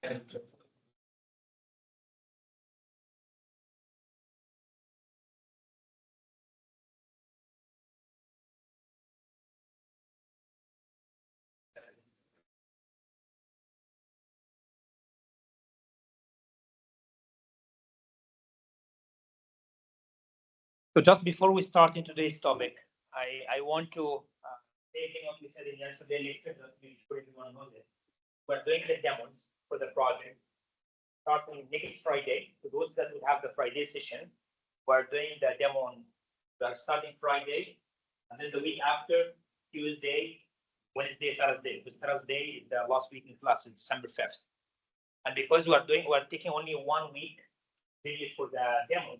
So just before we start into today's topic, I want to say again what we said in yesterday's lecture, just to be sure everyone knows it. We're doing the demos for the project starting next Friday. For those that would have the Friday session, we're doing the demo on, we are starting Friday, and then the week after, Tuesday, Wednesday, Thursday. Because Thursday is the last week in class, it's December 5th. And because we're taking only 1 week period for the demo,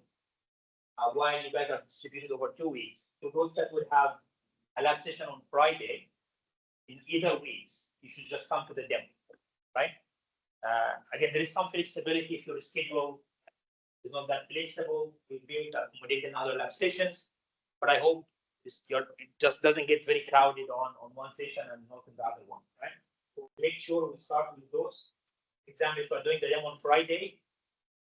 while you guys are distributed over 2 weeks. So those that would have a lab session on Friday in either weeks, you should just come to the demo, right? Again, there is some flexibility if your schedule is not that flexible. We'll be able to accommodate in other lab stations, but I hope it just doesn't get very crowded on one session and not in the other one, right? So make sure we start with those. For example, if we're doing the demo on Friday,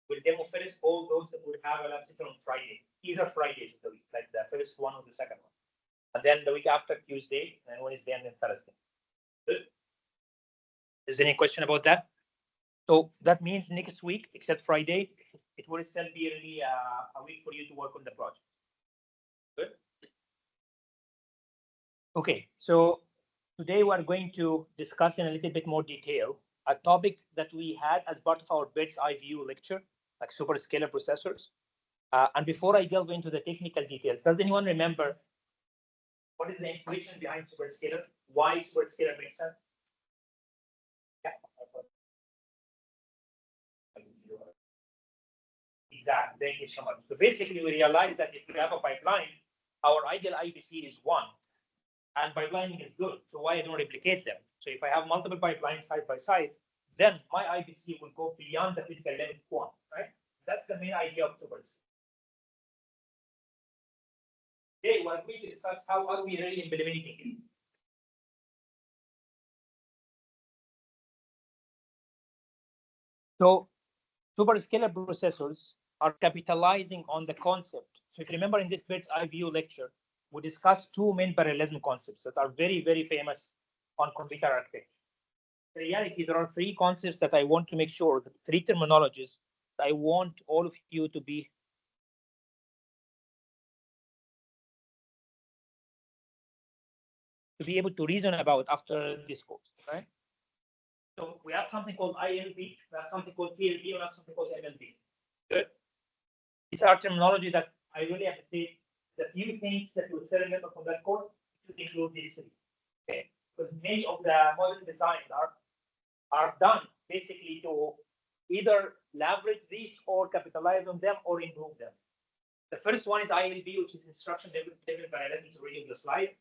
we'll demo first all those that will have a lab session on Friday, either Friday of the week, like the first one or the second one. And then the week after, Tuesday, and Wednesday, and then Thursday. Good. Is there any question about that? So that means next week, except Friday, it will still be really a week for you to work on the project. Good. Okay, so today we're going to discuss in a little bit more detail a topic that we had as part of our bird's eye view lecture, like SuperScalar processors. And before I delve into the technical details, does anyone remember what is the equation behind SuperScalar? Why SuperScalar makes sense? Yeah. Exactly. Thank you so much. So basically, we realize that if we have a pipeline, our ideal IBC is 1, and pipelining is good. So why I don't replicate them? So if I have multiple pipelines side by side, then my IBC will go beyond the physical limit 1, right? That's the main idea of SuperScalar. Today, we're going to discuss how are we really implementing it. So SuperScalar processors are capitalizing on the concept. So if you remember in this bird's eye view lecture, we discussed 2 main parallelism concepts that are very, very famous on computer architecture. In reality, there are 3 concepts that I want to make sure, the 3 terminologies that I want all of you to be able to reason about after this course, right? So we have something called ILB, we have something called TLB, we have something called MLB. Good. These are terminology that I really have to say the few things that you will remember from that course should include these 3. Okay, because many of the modern designs are done basically to either leverage these or capitalize on them or improve them. The first one is ILB, which is instruction level parallelism. It's already on the slide.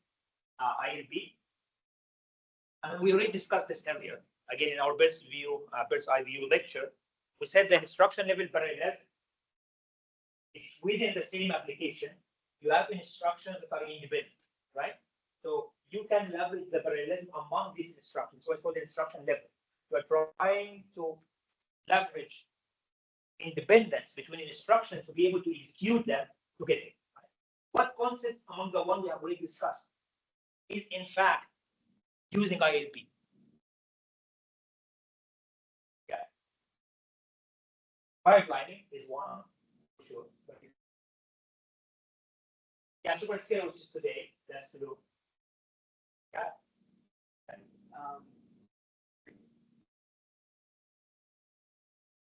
ILB, and we already discussed this earlier. Again, in our bird's eye view lecture, we said the instruction level parallelism is within the same application. You have instructions that are independent, right? So you can leverage the parallelism among these instructions. So it's called the instruction level. You are trying to leverage independence between instructions to be able to execute them together. Right? What concepts among the one we have already discussed is in fact using ILB? Yeah. Pipelining is one, for sure. But yeah, SuperScalar, which is today, that's to do. Yeah.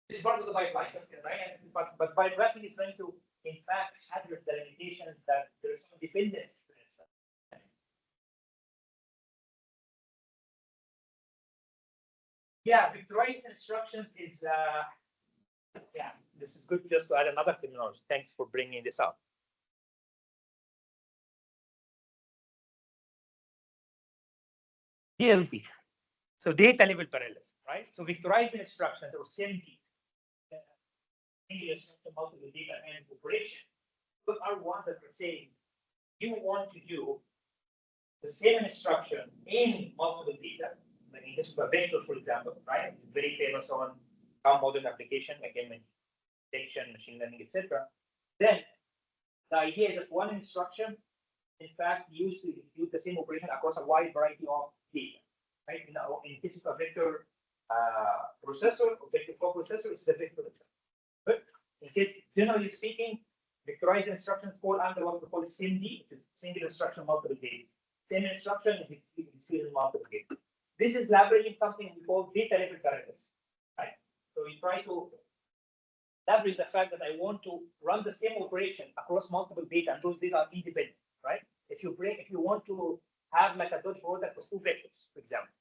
It's part of the pipeline, right? But pipelining is trying to, in fact, address the limitations that there is some dependence. Yeah, vectorized instructions is, yeah, this is good just to add another terminology. Thanks for bringing this up. DLP, so data level parallelism, right? So vectorized instructions or SIMD, singular system multiple data and operation, those are ones that are saying you want to do the same instruction in multiple data. Like in this vector, for example, right? Very famous on some modern application, again, detection, machine learning, etc. Then the idea is that one instruction, in fact, used to execute the same operation across a wide variety of data. Right? In case of a vector processor or vector coprocessor, it's the vector itself. But in case, generally speaking, vectorized instructions fall under what we call SIMD, which is single instruction multiple data. Same instruction is executed in multiple data. This is leveraging something we call data level parallels. Right? So we try to leverage the fact that I want to run the same operation across multiple data, and those data are independent, right? If you want to have like a dot product of two vectors, for example,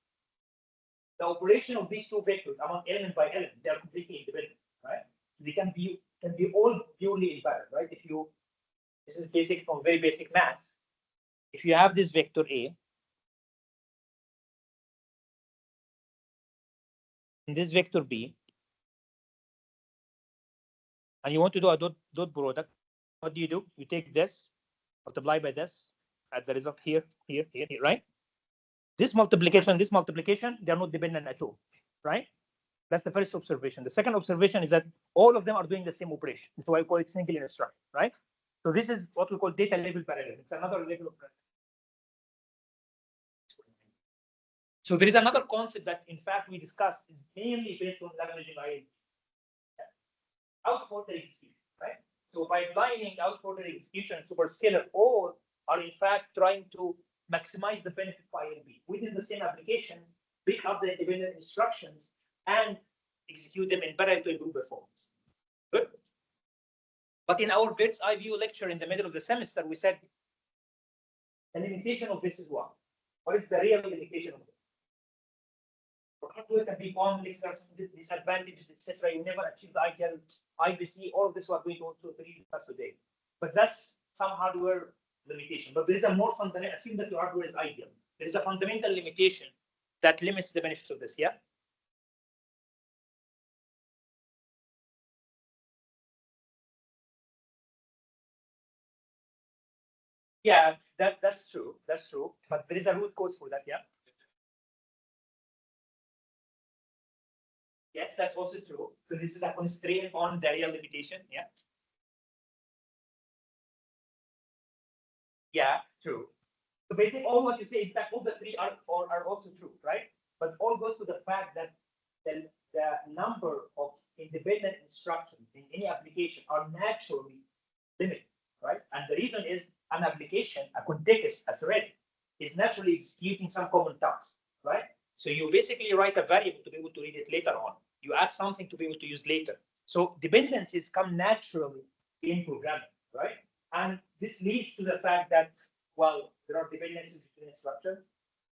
the operation of these two vectors among element by element, they are completely independent, right? They can be all purely in parallel, right? This is basic from very basic math. If you have this vector A and this vector B, and you want to do a dot product, what do? You take this, multiply by this, add the result here, right? This multiplication, they're not dependent at all, right? That's the first observation. The second observation is that all of them are doing the same operation. That's why I call it single instruction, right? So this is what we call data level parallel. It's another level of parallel. So there is another concept that, in fact, we discussed is mainly based on leveraging ILD. Out-of-order execution, right? So by applying out-of-order execution and SuperScalar, all are in fact trying to maximize the benefit of ILB within the same application, pick up the independent instructions, and execute them in parallel to improve performance. Good. But in our bird's eye view lecture in the middle of the semester, we said the limitation of this is what? What is the real limitation of it? It can be complex, disadvantages, etc. You never achieve the ideal IBC. All of this we are going to discuss today. But that's some hardware limitation. But there is a more fundamental. Assume that your hardware is ideal. There is a fundamental limitation that limits the benefits of this. Yeah. Yeah, that's true. That's true. But there is a root cause for that. Yeah. Yes, that's also true. So this is a constraint on the real limitation. Yeah. Yeah, true. So basically, all what you say, in fact, all the three are also true, right? But all goes to the fact that the number of independent instructions in any application are naturally limited, right? And the reason is an application, a context, a thread, is naturally executing some common task, right? So you basically write a variable to be able to read it later on. You add something to be able to use later. So dependencies come naturally in programming, right? And this leads to the fact that, well, there are dependencies between instructions.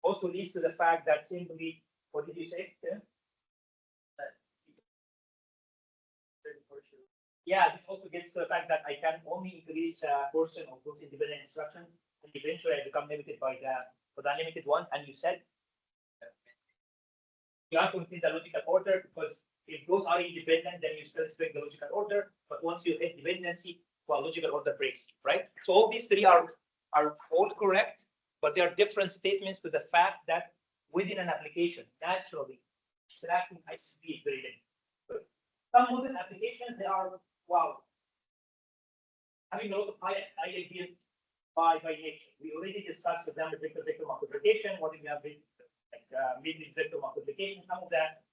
Also leads to the fact that simply, what did you say? Yeah, this also gets to the fact that I can only increase a portion of those independent instructions, and eventually I become limited by the unlimited ones. And you said you have to increase the logical order, because if those are independent, then you still respect the logical order. But once you hit dependency, well, logical order breaks, right? So all these three are all correct, but they are different statements to the fact that within an application, naturally, extracting ICP is very limited. Some modern applications, they are, wow, having a lot of ILB by nature. We already discussed the vector multiplication. What do we have? Matrix vector multiplication. Some of that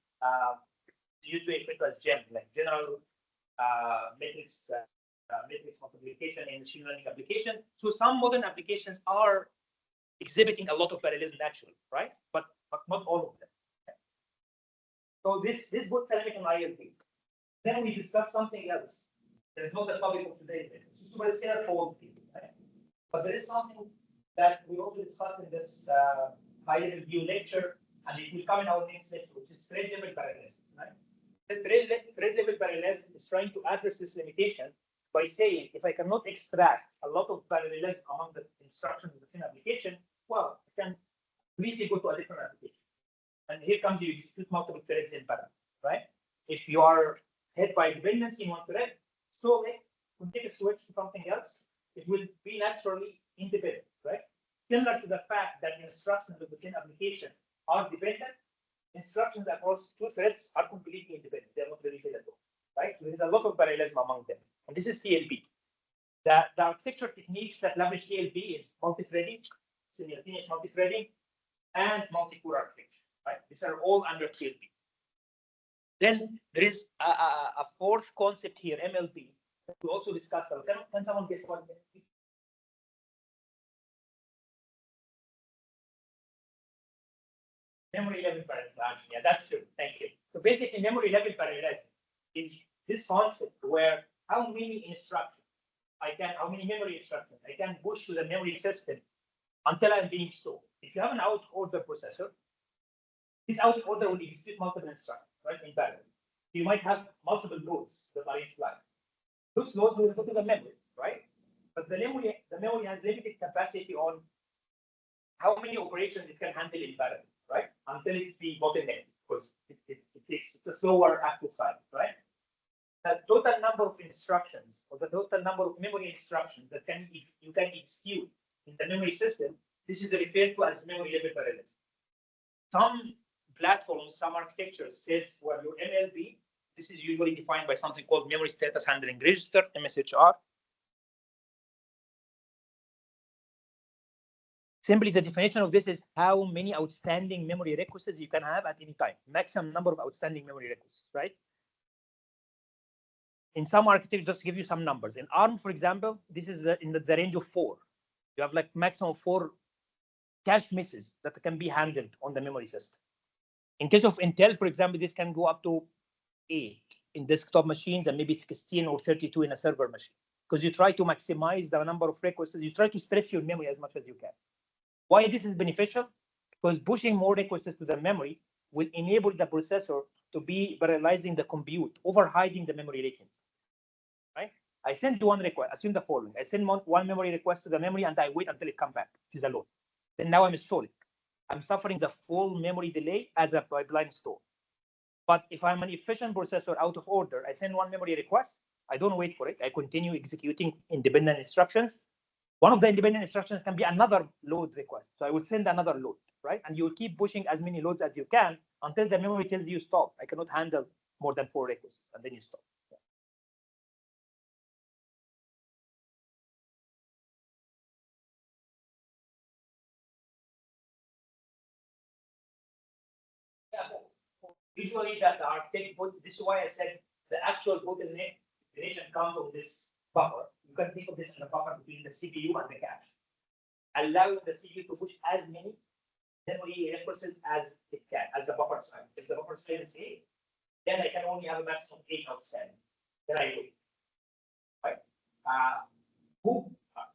used to refer as GEM, like general matrix multiplication in machine learning application. So some modern applications are exhibiting a lot of parallelism naturally, right? But not all of them. Okay. So this would tell me on ILB. Then we discuss something else. There is not the topic of today. SuperScalar fold theory, right? But there is something that we also discuss in this high-level view lecture, and it will come in our next lecture, which is thread level parallelism, right? The thread level parallelism is trying to address this limitation by saying, if I cannot extract a lot of parallelism among the instructions of the same application, well, I can completely go to a different application. And here comes you execute multiple threads in parallel, right? If you are hit by dependency in one thread, so when you take a switch to something else, it will be naturally independent, right? Similar to the fact that instructions of the same application are dependent, instructions across two threads are completely independent. They're not related at all, right? So there's a lot of parallelism among them. And this is TLB. The architecture techniques that leverage TLB is multi-threading, simultaneous multi-threading, and multi-core architecture, right? These are all under TLB. Then there is a fourth concept here, MLB, that we also discussed. Can someone guess what? Memory level parallelism. Yeah, that's true. Thank you. So basically, memory level parallelism is this concept where how many instructions how many memory instructions I can push to the memory system until I'm being stored. If you have an out order processor, this out order will execute multiple instructions, right, in parallel. You might have multiple nodes that are in flight. Those nodes will go to the memory, right? But the memory has limited capacity on how many operations it can handle in parallel, right? Until it's the bottleneck, because it's a slower active cycle, right? The total number of instructions or the total number of memory instructions that you can execute in the memory system, this is referred to as memory level parallelism. Some platforms, some architectures says, well, your MLB, this is usually defined by something called memory status handling register, MSHR. Simply, the definition of this is how many outstanding memory requests you can have at any time, maximum number of outstanding memory requests, right? In some architectures, just to give you some numbers. In ARM, for example, this is in the range of 4. You have like maximum 4 cache misses that can be handled on the memory system. In case of Intel, for example, this can go up to 8 in desktop machines and maybe 16 or 32 in a server machine. Because you try to maximize the number of requests, you try to stress your memory as much as you can. Why this is beneficial? Because pushing more requests to the memory will enable the processor to be parallelizing the compute, overhiding the memory regions. Right? I send one request, assume the following. I send one memory request to the memory and I wait until it comes back, which is a load. Then now I'm stalling. I'm suffering the full memory delay as a pipeline store. But if I'm an efficient processor out of order, I send one memory request, I don't wait for it. I continue executing independent instructions. One of the independent instructions can be another load request. So I would send another load, right? And you will keep pushing as many loads as you can until the memory tells you stop. I cannot handle more than 4 requests, and then you stop. Yeah, usually that the architect puts, this is why I said the actual bottleneck definition comes from this buffer. You can think of this as a buffer between the CPU and the cache, allowing the CPU to push as many memory requests as it can, as the buffer size. If the buffer size is 8, then I can only have a maximum 8 outstanding. Then I wait. Right.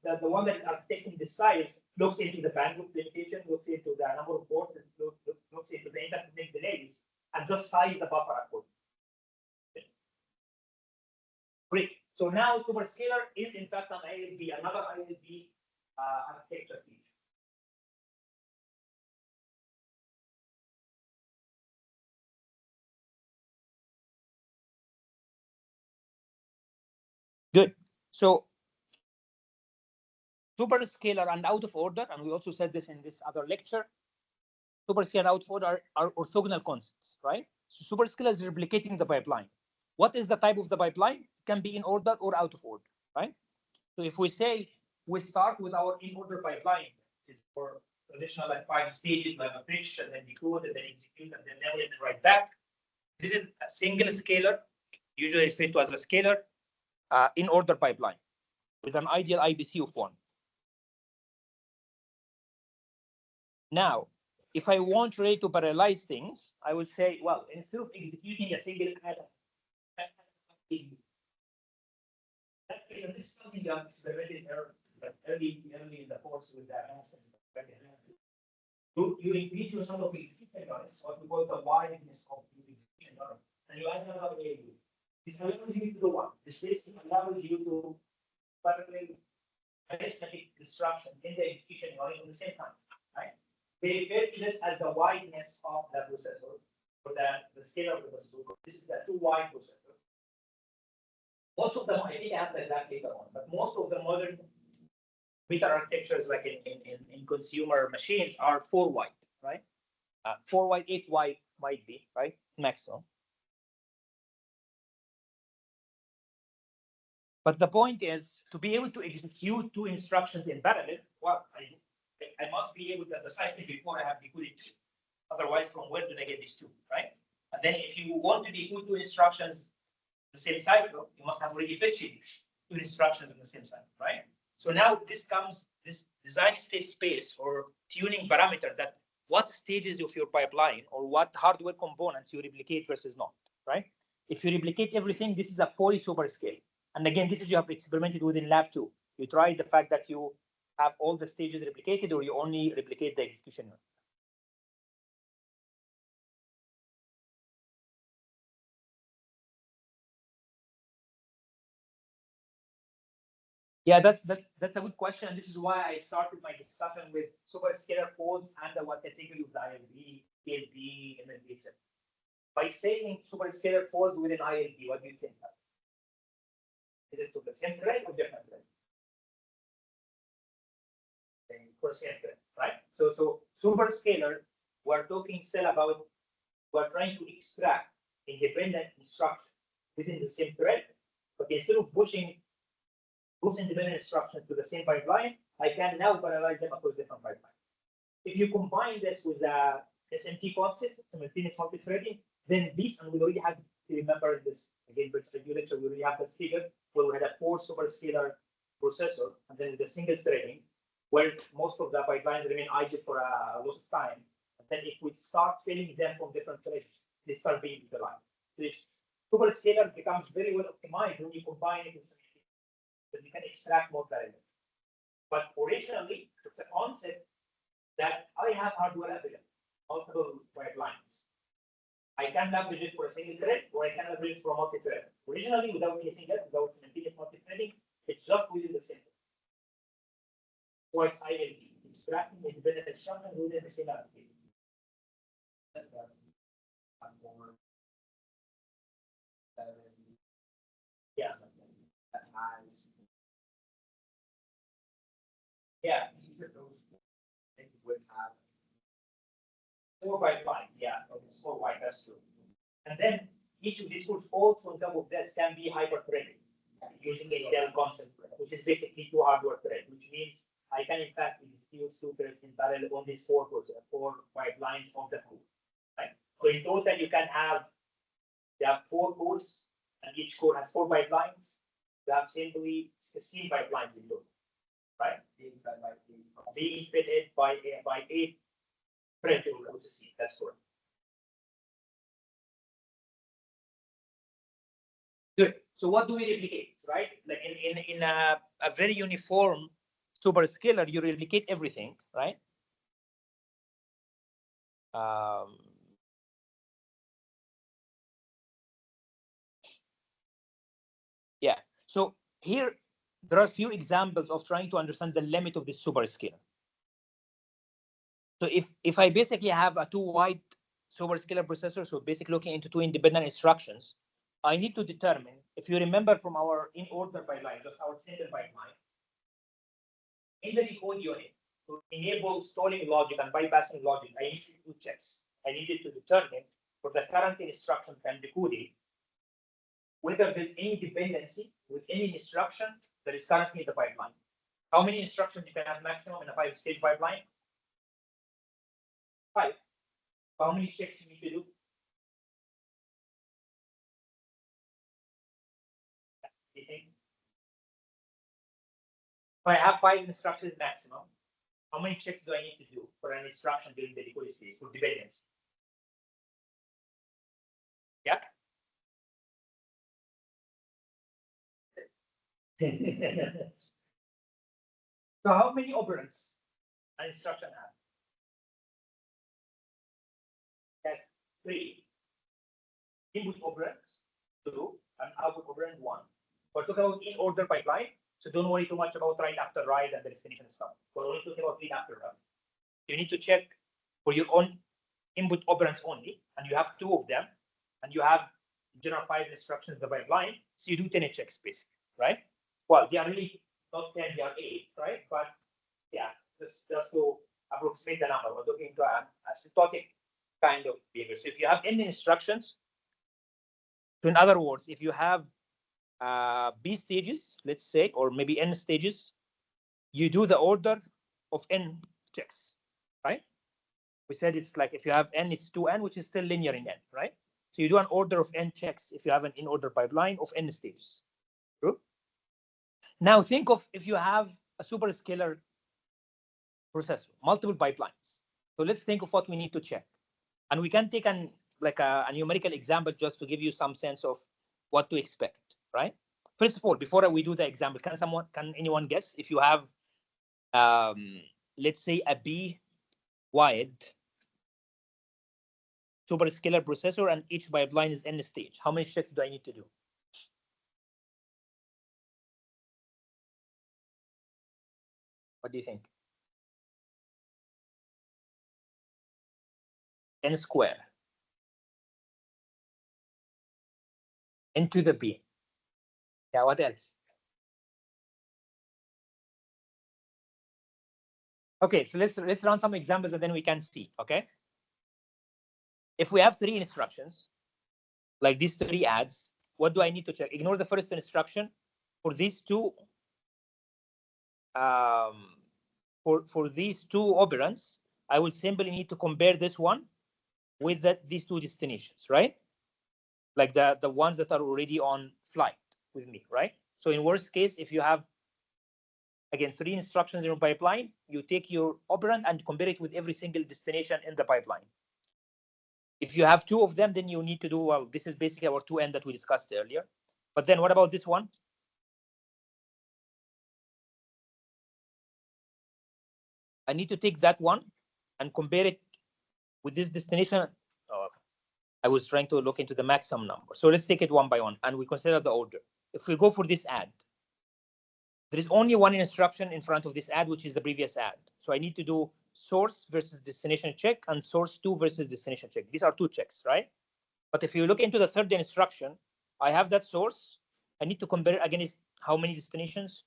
The one that is architecting the size looks into the bandwidth limitation, looks into the number of ports, looks into the interconnect delays, and just size the buffer accordingly. Great. So now SuperScalar is in fact an ILB, another ILB architecture feature. Good. So SuperScalar and out of order, and we also said this in this other lecture, SuperScalar and out of order are orthogonal concepts, right? So SuperScalar is replicating the pipeline. What is the type of the pipeline? It can be in order or out of order, right? So if we say we start with our in order pipeline, which is for traditional like 5 stages, like a bridge and then decode and then execute and then narrate and write back. This is a single scalar, usually referred to as a scalar, in order pipeline with an ideal IBC of 1. Now, if I want really to parallelize things, I would say, well, instead of executing a single atom, this is something that is very early in the course with the mass and you increase your sum of execution units, what we call the wideness of the execution unit, and you add another value. This allows you to do what? This allows you to parallel arithmetic instruction in the execution unit at the same time, right? We refer to this as the wideness of the processor, or the scalar of the processor. This is the too wide processor. Most of them, I think I have the exact data on, but most of the modern meter architectures, like in consumer machines, are 4 wide, right? 4 wide, 8 wide, might be, right? Maximum. But the point is to be able to execute two instructions in parallel. Well, I must be able to decide it before I have decoded two. Otherwise, from where did I get these two, right? And then if you want to decode two instructions the same cycle, you must have already fetched two instructions in the same cycle, right? So now this design state space or tuning parameter that what stages of your pipeline or what hardware components you replicate versus not, right? If you replicate everything, this is a fully super scale. And again, this is you have experimented with in lab too. You tried the fact that you have all the stages replicated or you only replicate the execution. Yeah, that's a good question, and this is why I started my discussion with superscalar folds under what category of the ILB, TLB, MLB, etc. By saying superscalar folds within ILB, what do you think? Is it to the same thread or different thread? For same thread, right? So superscalar, we're talking still about we're trying to extract independent instructions within the same thread, but instead of pushing those independent instructions to the same pipeline, I can now parallelize them across different pipelines. If you combine this with a SMT concept, simultaneous multi-threading, then this, and we already have to remember this, again, but lecture, we already have this figure where we had a 4 superscalar processor, and then with a single threading, where most of the pipelines remain idle for a lot of time. And then if we start filling them from different threads, they start being utilized. So superscalar becomes very well optimized when you combine it with that you can extract more parallel. But originally, it's a concept that I have hardware available, multiple pipelines. I can leverage it for a single thread, or I can leverage it for a multi-thread. Originally, without anything else, without simultaneous multi-threading, it's just within the same. So it's ILD, extracting independent instructions within the same application. Yeah, that has. Yeah, each of those things would have 4 pipelines. Yeah, okay, 4 wide, that's true. And then each of these tools also on top of this can be hyper-threaded using a Dell concept, which is basically 2 hardware threads, which means I can in fact execute 2 threads in parallel on these 4 pipelines of the core. Right? So in total, you have 4 cores, and each core has 4 pipelines. You have simply 16 pipelines in total, right? Being fitted by 8 threads to OCC. That's correct. Good. So what do we replicate, right? Like in a very uniform superscalar, you replicate everything, right? Yeah. So here there are a few examples of trying to understand the limit of this superscalar. So if I basically have a 2 wide superscalar processor, so basically looking into 2 independent instructions, I need to determine, if you remember from our in order pipeline, just our single pipeline, in the decode unit, to enable stalling logic and bypassing logic, I need to do checks. I needed to determine for the current instruction can decoded whether there's any dependency with any instruction that is currently in the pipeline. How many instructions you can have maximum in a 5-stage pipeline? 5. How many checks you need to do? You think? If I have 5 instructions maximum, how many checks do I need to do for an instruction during the decoding stage for dependency? Yeah. So how many operands an instruction has? That's 3. Input operands 2 and output operand 1. We're talking about in order pipeline, so don't worry too much about right after right and the destination stuff. We're only talking about read after run. You need to check for your own input operands only, and you have 2 of them, and you have general 5 instructions in the pipeline, so you do 10 checks basically, right? Well, they are really not 10, they are 8, right? But yeah, just to approximate the number, we're talking to asymptotic kind of behavior. So if you have n instructions, so in other words, if you have B stages, let's say, or maybe n stages, you do the order of n checks, right? We said it's like if you have n, it's 2n, which is still linear in n, right? So you do an order of n checks if you have an in-order pipeline of n stages. True? Now think of if you have a superscalar processor, multiple pipelines. So let's think of what we need to check. And we can take a numerical example just to give you some sense of what to expect, right? First of all, before we do the example, can anyone guess if you have, let's say, a B wide superscalar processor and each pipeline is n stage, how many checks do I need to do? What do you think? N square into the B. Yeah, what else? Okay, so let's run some examples and then we can see, okay? If we have 3 instructions, like these 3 adds, what do I need to check? Ignore the first instruction. For these two, for these 2 operands, I will simply need to compare this one with these 2 destinations, right? Like the ones that are already on flight with me, right? So in worst case, if you have, again, 3 instructions in your pipeline, you take your operand and compare it with every single destination in the pipeline. If you have 2 of them, then you need to do, well, this is basically our 2n that we discussed earlier. But then what about this one? I need to take that one and compare it with this destination. I was trying to look into the maximum number. So let's take it one by one and we consider the order. If we go for this add, there is only one instruction in front of this add, which is the previous add. So I need to do source versus destination check and source 2 versus destination check. These are 2 checks, right? But if you look into the third instruction, I have that source. I need to compare it against how many destinations?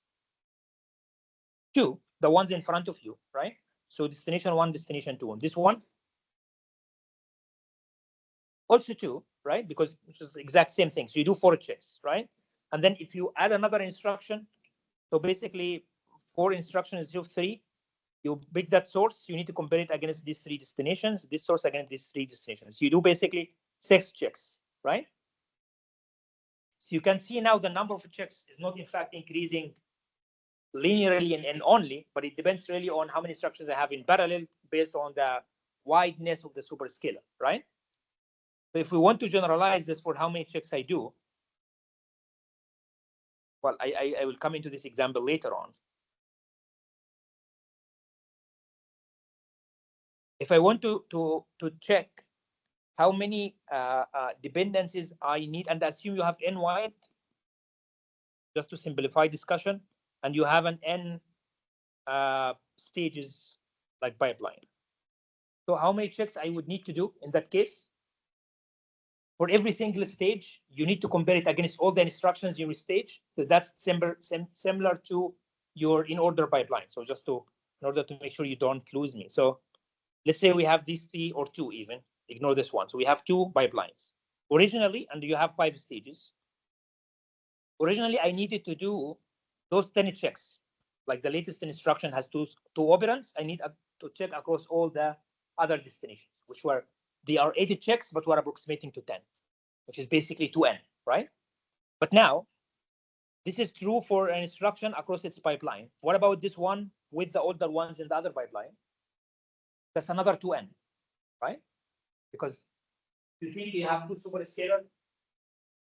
2, the ones in front of you, right? So destination 1, destination 2. And this one, also 2, right? Because it's just the exact same thing. So you do 4 checks, right? And then if you add another instruction, so basically 4 instructions instead of 3, you pick that source, you need to compare it against these 3 destinations, this source against these 3 destinations. You do basically 6 checks, right? So you can see now the number of checks is not in fact increasing linearly and only, but it depends really on how many instructions I have in parallel based on the wideness of the superscalar, right? So if we want to generalize this for how many checks I do, well, I will come into this example later on. If I want to check how many dependencies I need, and assume you have n wide, just to simplify discussion, and you have an n stages like pipeline. So how many checks I would need to do in that case? For every single stage, you need to compare it against all the instructions in your stage. So that's similar to your in-order pipeline. So just in order to make sure you don't lose me. So let's say we have these 3 or 2 even. Ignore this one. So we have 2 pipelines. Originally, and you have 5 stages. Originally, I needed to do those 10 checks. Like the latest instruction has two operands. I need to check across all the other destinations, which they are 80 checks, but we're approximating to 10, which is basically 2n, right? But now, this is true for an instruction across its pipeline. What about this one with the older ones in the other pipeline? That's another 2n, right? Because you think you have 2 superscalar,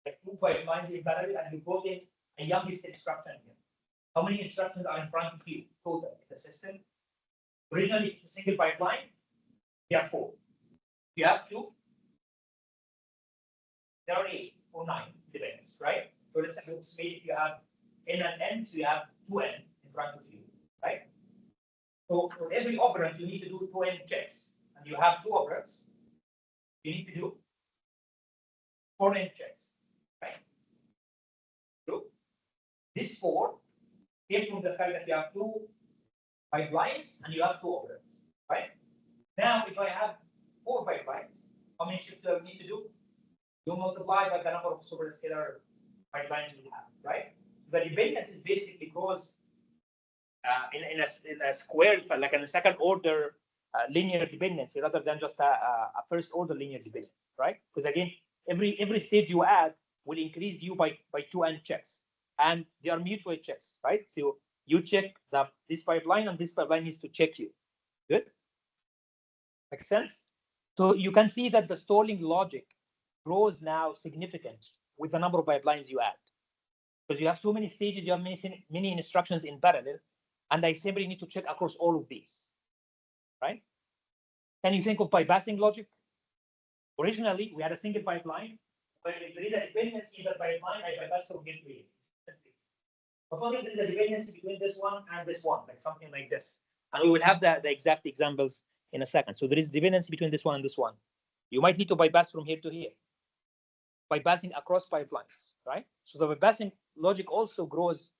like 2 pipelines in parallel, and you go in a youngest instruction here. How many instructions are in front of you total in the system? Originally, it's a single pipeline. There are 4. You have 2. There are 8 or 9, depends, right? So let's say if you have n and n, so you have 2n in front of you, right? So for every operand, you need to do 2n checks, and you have 2 operands. You need to do 4n checks, right? So this 4 came from the fact that you have 2 pipelines and you have 2 operands, right? Now, if I have 4 pipelines, You multiply by the number of superscalar pipelines you have, right? The dependency basically goes in a squared, like in a second order linear dependency rather than just a first order linear dependency, right? Because again, every stage you add will increase you by 2n checks, and they are mutual checks, right? So you check this pipeline, and this pipeline needs to check you. Good. Makes sense? So you can see that the stalling logic grows now significant with the number of pipelines you add. Because you have so many stages, you have many instructions in parallel, and I simply need to check across all of these, right? Can you think of bypassing logic? Originally, we had a single pipeline. When if there is a dependency in the pipeline, I bypass from gate to gate. Suppose there is a dependency between this one and this one, like something like this. And we will have the exact examples in a second. So there is dependency between this one and this one. You might need to bypass from here to here, bypassing across pipelines, right? So the bypassing logic also grows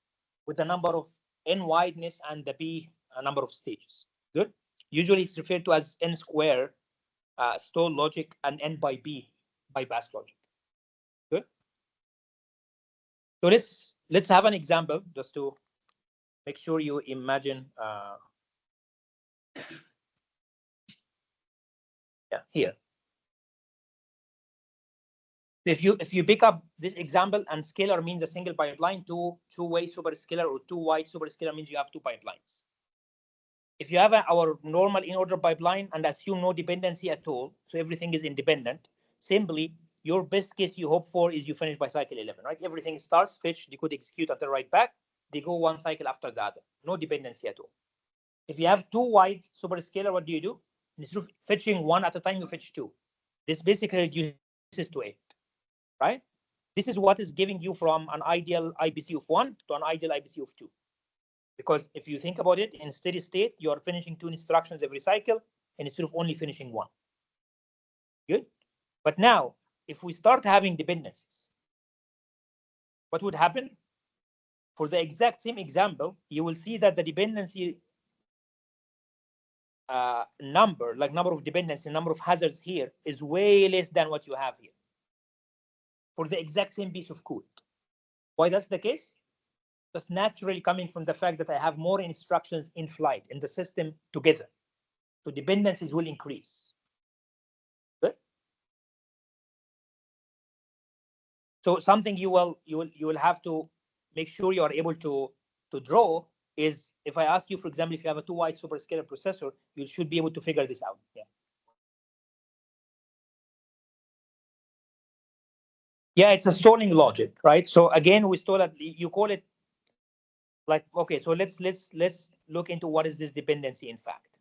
with the number of n wideness and the p number of stages. Good. Usually it's referred to as n square stall logic and n by b bypass logic. Good. So let's have an example just to make sure you imagine. Yeah, here. If you pick up this example, and scalar means a single pipeline, two-way superscalar or two-wide superscalar means you have two pipelines. If you have our normal in-order pipeline and assume no dependency at all, so everything is independent, simply your best case you hope for is you finish by cycle 11, right? Everything starts, fetch, decode, execute until write back. They go one cycle after the other, no dependency at all. If you have two-wide superscalar, what do? Instead of fetching one at a time, you fetch two. This basically reduces to 8, right? This is what is giving you from an ideal IBC of 1 to an ideal IBC of 2. Because if you think about it, in steady state, you are finishing 2 instructions every cycle, and instead of only finishing 1. Good. But now, if we start having dependencies, what would happen? For the exact same example, you will see that the dependency number, like number of dependencies, number of hazards here, is way less than what you have here for the exact same piece of code. Why that's the case? Just naturally coming from the fact that I have more instructions in flight in the system together. So dependencies will increase. Good. So something you will have to make sure you are able to draw is, if I ask you, for example, if you have a two-wide superscalar processor, you should be able to figure this out. Yeah. Yeah, it's a stalling logic, right? So again, we stall it. You call it like, okay. So let's look into what is this dependency in fact.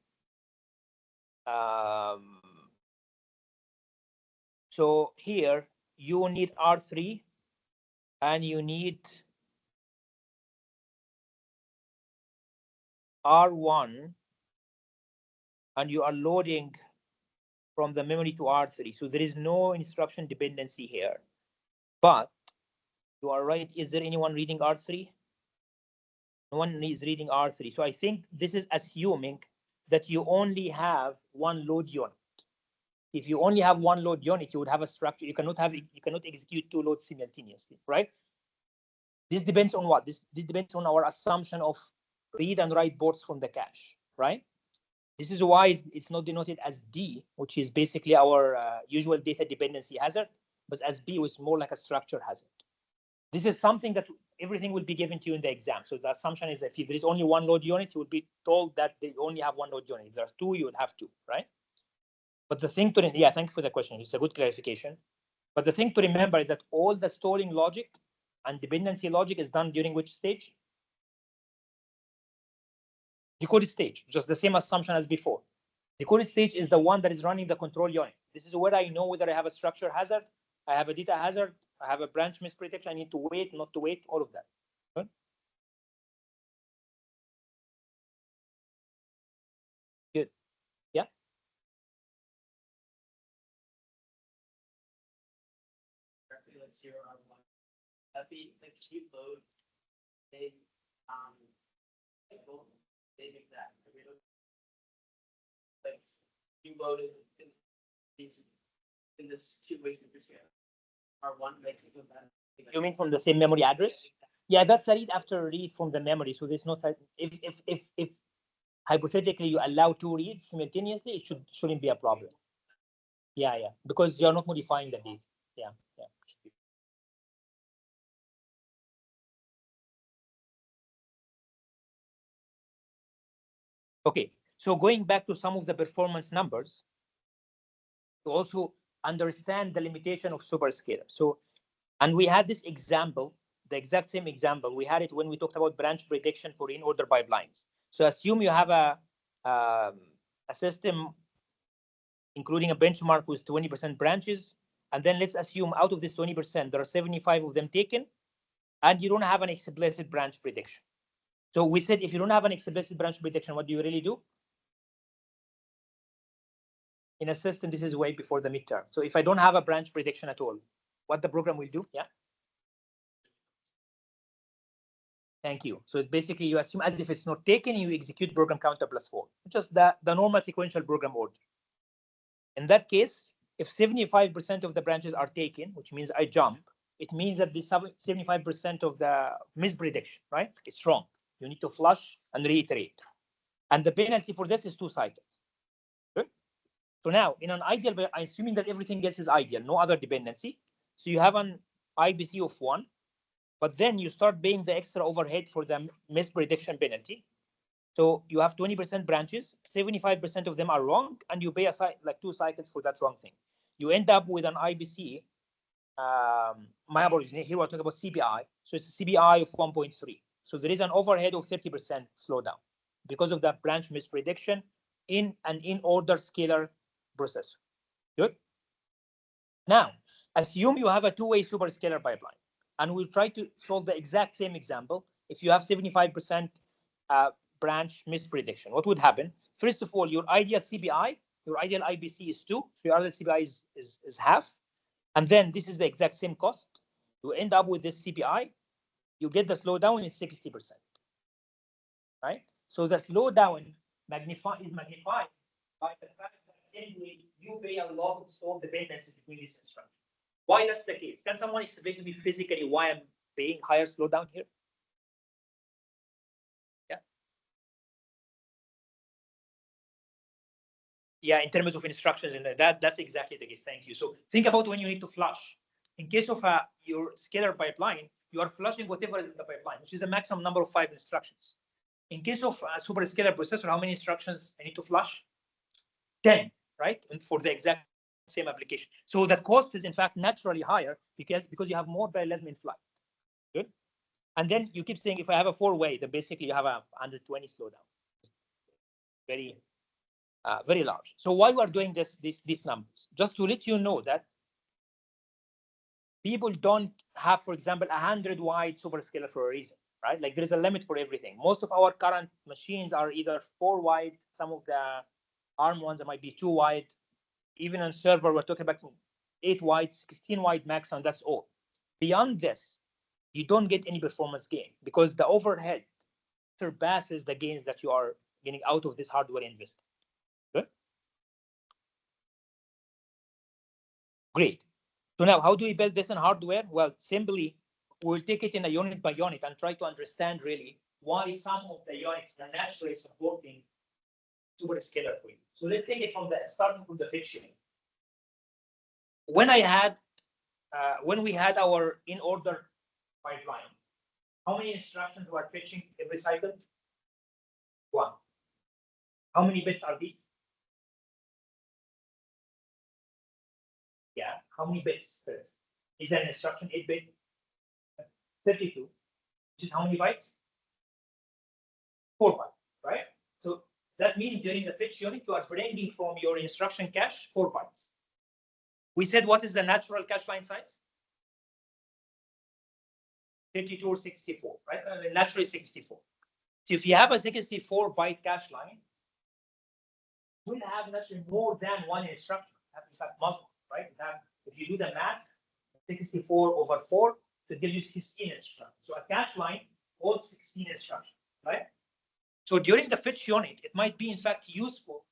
So here you need R3 and you need R1, and you are loading from the memory to R3. So there is no instruction dependency here. But you are right. Is there anyone reading R3? No one is reading R3. So I think this is assuming that you only have one load unit. If you only have one load unit, you would have a structure. You cannot execute two loads simultaneously, right? This depends on what? This depends on our assumption of read and write boards from the cache, right? This is why it's not denoted as D, which is basically our usual data dependency hazard, but as B, which is more like a structure hazard. This is something that everything will be given to you in the exam. So the assumption is that if there is only one load unit, you will be told that they only have one load unit. If there's two, you would have two, right? But the thing to, yeah, thank you for the question. It's a good clarification. But the thing to remember is that all the stalling logic and dependency logic is done during which stage? Decode stage, just the same assumption as before. Decode stage is the one that is running the control unit. This is where I know whether I have a structure hazard, I have a data hazard, I have a branch misprediction, I need to wait, not to wait, all of that. Good. Good. Yeah. Let's zero out one. That'd be like you load a saving that. Like you loaded in this two-way superscalar. R1, like You mean from the same memory address? Yeah, that's a read after read from the memory. So there's no if hypothetically you allow two reads simultaneously, it shouldn't be a problem. Yeah, yeah, because you're not modifying the data. Yeah, yeah. Okay, so going back to some of the performance numbers to also understand the limitation of superscalar. So, and we had this example, the exact same example. We had it when we talked about branch prediction for in-order pipelines. So assume you have a system including a benchmark with 20% branches, and then let's assume out of this 20%, there are 75 of them taken, and you don't have an explicit branch prediction. So we said if you don't have an explicit branch prediction, what do you really do? In a system, this is way before the midterm. So if I don't have a branch prediction at all, what the program will do? Yeah. Thank you. So it's basically you assume as if it's not taken, you execute program counter +4, just the normal sequential program order. In that case, if 75% of the branches are taken, which means I jump, it means that the 75% of the misprediction, right? It's wrong. You need to flush and reiterate. And the penalty for this is 2 cycles. Good. So now in an ideal, assuming that everything else is ideal, no other dependency. So you have an IBC of 1, but then you start paying the extra overhead for the misprediction penalty. So you have 20% branches, 75% of them are wrong, and you pay like 2 cycles for that wrong thing. You end up with an IBC. My apologies, here we're talking about CBI. So it's a CBI of 1.3. So there is an overhead of 30% slowdown because of that branch misprediction in an in-order scalar processor. Good. Now, assume you have a two-way superscalar pipeline, and we'll try to solve the exact same example. If you have 75% branch misprediction, what would happen? First of all, your ideal CBI, your ideal IBC is 2, so your ideal CBI is half. And then this is the exact same cost. You end up with this CPI, you get the slowdown is 60%, right? So the slowdown is magnified by the fact that simply you pay a lot of slow dependencies between these instructions. Why that's the case? Can someone explain to me physically why I'm paying higher slowdown here? Yeah. Yeah, in terms of instructions, and that's exactly the case. Thank you. So think about when you need to flush. In case of your scalar pipeline, you are flushing whatever is in the pipeline, which is a maximum number of 5 instructions. In case of a superscalar processor, how many instructions I need to flush? 10, right? And for the exact same application. So the cost is in fact naturally higher because you have more parallelism in flight. Good. And then you keep saying if I have a 4-way, then basically you have a 120 slowdown. Very very large. So why we are doing these numbers? Just to let you know that people don't have, for example, 100 wide superscalar for a reason, right? Like there is a limit for everything. Most of our current machines are either 4 wide. Some of the ARM ones might be 2 wide. Even on server, we're talking about 8 wide, 16 wide max, and that's all. Beyond this, you don't get any performance gain because the overhead surpasses the gains that you are getting out of this hardware investment. Good. Great. So now, how do we build this in hardware? Well, simply, we'll take it in a unit by unit and try to understand really why some of the units are naturally supporting superscalar for you. So let's take it from starting from the fiction. When we had our in-order pipeline, how many instructions were fetching every cycle? 1. How many bits are these? Yeah, how many bits first? Is an instruction 8-bit? 32, which is how many bytes? 4 bytes, right? So that means during the fetch unit, you are bringing from your instruction cache 4 bytes. We said what is the natural cache line size? 32 or 64, right? Naturally 64. So if you have a 64 byte cache line, we'll have actually more than one instruction. In fact, multiple, right? If you do the math, 64 over 4, so it gives you 16 instructions. So a cache line holds 16 instructions, right? So during the fetch unit, it might be in fact useful,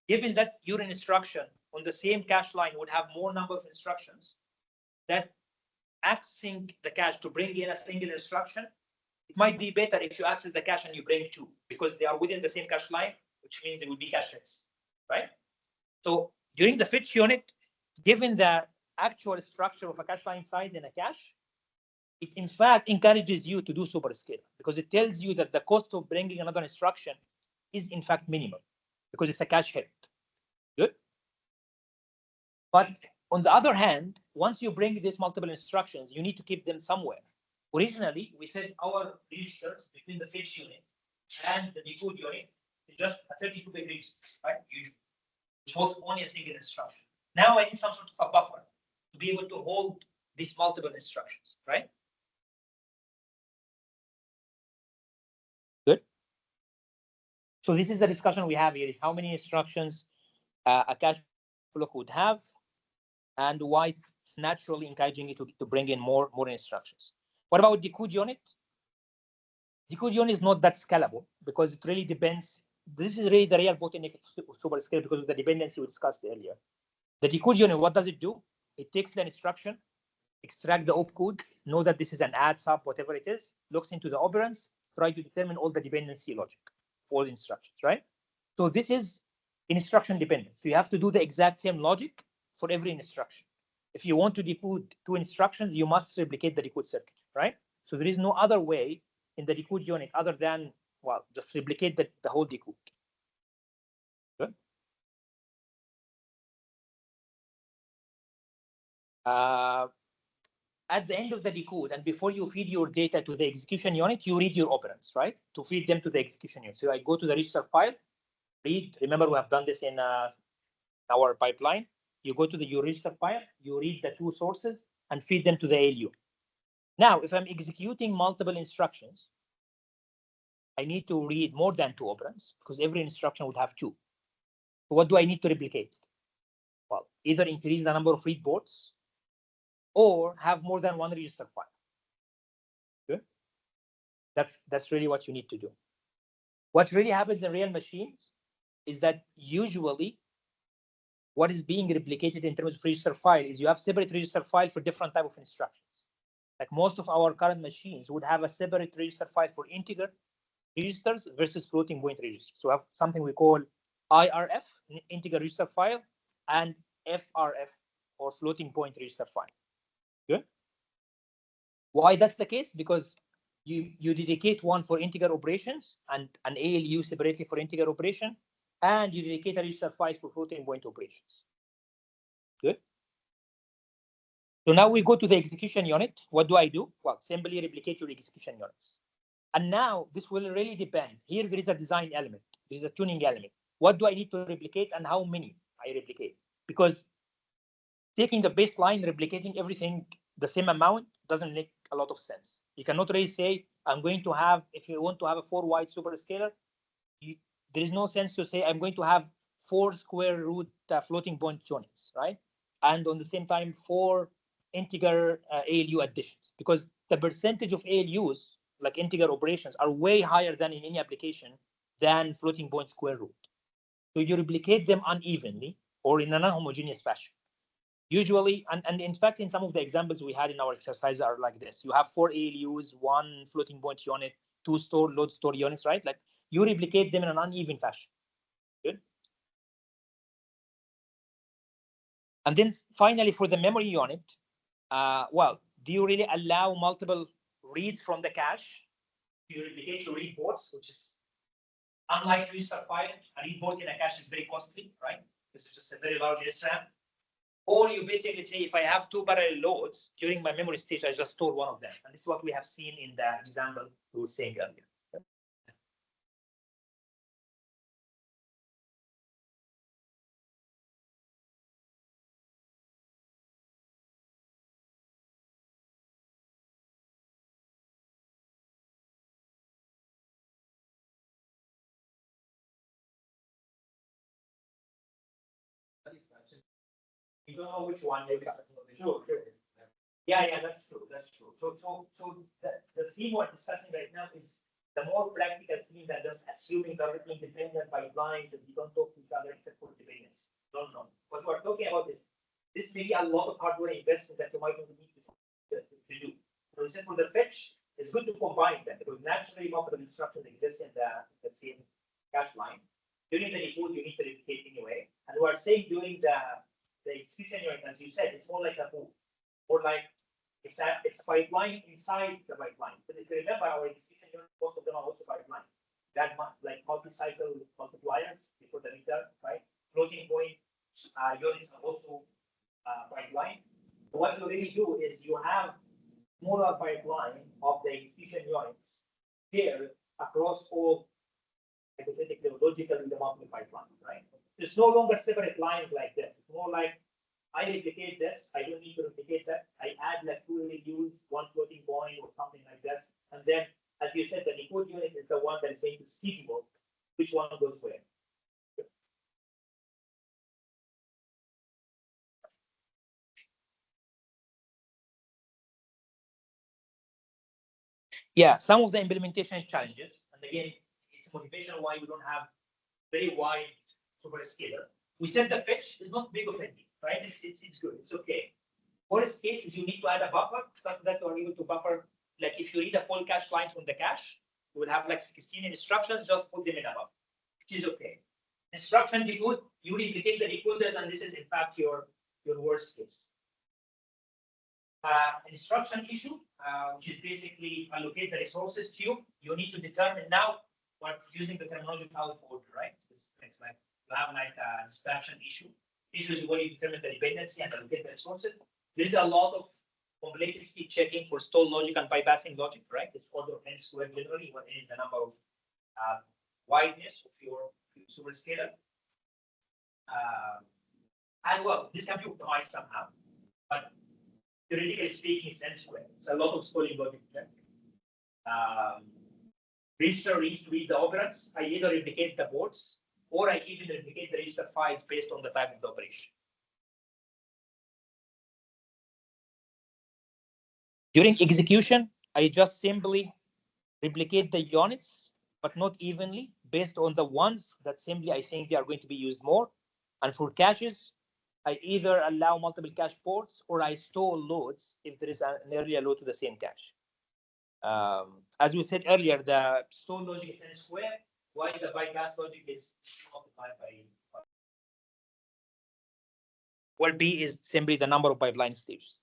given that your instruction on the same cache line would have more number of instructions, that accessing the cache to bring in a single instruction, it might be better if you access the cache and you bring two, because they are within the same cache line, which means they will be cache hits, right? So during the fetch unit, given the actual structure of a cache line size in a cache, it in fact encourages you to do SuperScalar, because it tells you that the cost of bringing another instruction is in fact minimal, because it's a cache hit. Good. But on the other hand, once you bring these multiple instructions, you need to keep them somewhere. Originally, we said our registers between the fetch unit and the decode unit is just a 32-bit register, right? Usually, which holds only a single instruction. Now I need some sort of a buffer to be able to hold these multiple instructions, right? Good. So this is the discussion we have here: is how many instructions a cache block would have, and why it's naturally encouraging you to bring in more instructions. What about decode unit? Decode unit is not that scalable because it really depends. This is really the real bottleneck of SuperScale because of the dependency we discussed earlier. The decode unit, what does it do? It takes the instruction, extract the opcode, know that this is an add, sub, whatever it is, looks into the operands, try to determine all the dependency logic for the instructions, right? So this is instruction dependent. So you have to do the exact same logic for every instruction. If you want to decode two instructions, you must replicate the decode circuit, right? So there is no other way in the decode unit other than, well, just replicate the whole decode. Good. At the end of the decode and before you feed your data to the execution unit, you read your operands, right? To feed them to the execution unit. So I go to the register file, read. Remember, we have done this in our pipeline. You go to your register file, you read the two sources and feed them to the ALU. Now, if I'm executing multiple instructions, I need to read more than two operands because every instruction would have two. So what do I need to replicate? Well, either increase the number of read ports or have more than one register file. Good. That's really what you need to do. What really happens in real machines is that usually what is being replicated in terms of register file is you have separate register file for different type of instructions. Like most of our current machines would have a separate register file for integer registers versus floating point registers. So we have something we call IRF, integer register file, and FRF, or floating point register file. Good. Why that's the case? Because you dedicate one for integer operations and an ALU separately for integer operation, and you dedicate a register file for floating point operations. Good. So now we go to the execution unit. What do I do? Well, simply replicate your execution units. And now this will really depend. Here there is a design element. There is a tuning element. What do I need to replicate and how many I replicate? Because taking the baseline, replicating everything the same amount doesn't make a lot of sense. You cannot really say, I'm going to have, if you want to have a 4-wide superscalar, there is no sense to say, I'm going to have 4 square root floating point units, right? And on the same time, 4 integer ALU additions, because the percentage of ALUs, like integer operations, are way higher than in any application than floating point square root. So you replicate them unevenly or in a non-homogeneous fashion. Usually, and in fact, in some of the examples we had in our exercises are like this. You have 4 ALUs, 1 floating point unit, 2 load store units, right? Like you replicate them in an uneven fashion. Good. And then finally, for the memory unit, well, do you really allow multiple reads from the cache? Do you replicate your read ports, which is unlike register file, a read port in a cache is very costly, right? This is just a very large SRAM. Or you basically say, if I have 2 parallel loads during my memory stage, I just store one of them. And this is what we have seen in the example we were saying earlier. You don't know which one. Sure. Yeah, that's true. That's true. So the theme we're discussing right now is the more practical theme than just assuming directly independent pipelines that you don't talk to each other except for dependency. No. What we're talking about is this may be a lot of hardware investment that you might not need to we said for the fetch, it's good to combine them because naturally multiple instructions exist in the same cache line. During the decode, you need to replicate anyway. And we're saying during the execution unit, as you said, it's more like a pool, more like it's pipeline inside the pipeline. But if you remember, our execution unit, most of them are also pipeline. That like multi-cycle multipliers before the meter, right? Floating point units are also pipeline. So what you really do is you have smaller pipeline of the execution units here across all hypothetically logically the multiple pipeline, right? It's no longer separate lines like that. It's more like I replicate this, I don't need to replicate that. I add like two use one floating point or something like this. And then, as you said, the decode unit is the one that is going to schedule which one goes where. Yeah, some of the implementation challenges, and again, it's motivation why we don't have very wide SuperScalar. We said the fetch is not big of a deal, right? It's good, it's okay. Worst case is you need to add a buffer such that you're able to buffer. Like if you read a full cache line from the cache, you will have like 16 instructions, just put them in a buffer, which is okay. Instruction decode, you replicate the decoders, and this is in fact your worst case. Instruction issue, which is basically allocate the resources to you. You need to determine now what using the terminology out of order, right? It's like you have like a distraction issue. Issue is where you determine the dependency and allocate the resources. There is a lot of complexity checking for stall logic and bypassing logic, right? It's order of n squared generally, what is the number of wideness of your SuperScalar. And well, this can be optimized somehow, but theoretically speaking, it's n squared. It's a lot of stalling logic check. Register needs to read the operands. I either replicate the boards or I even replicate the register files based on the type of the operation. During execution, I just simply replicate the units, but not evenly, based on the ones that simply I think they are going to be used more. And for caches, I either allow multiple cache ports or I store loads if there is an earlier load to the same cache. As we said earlier, the store logic is n squared, while the bypass logic is multiplied by where B is simply the number of pipeline steps.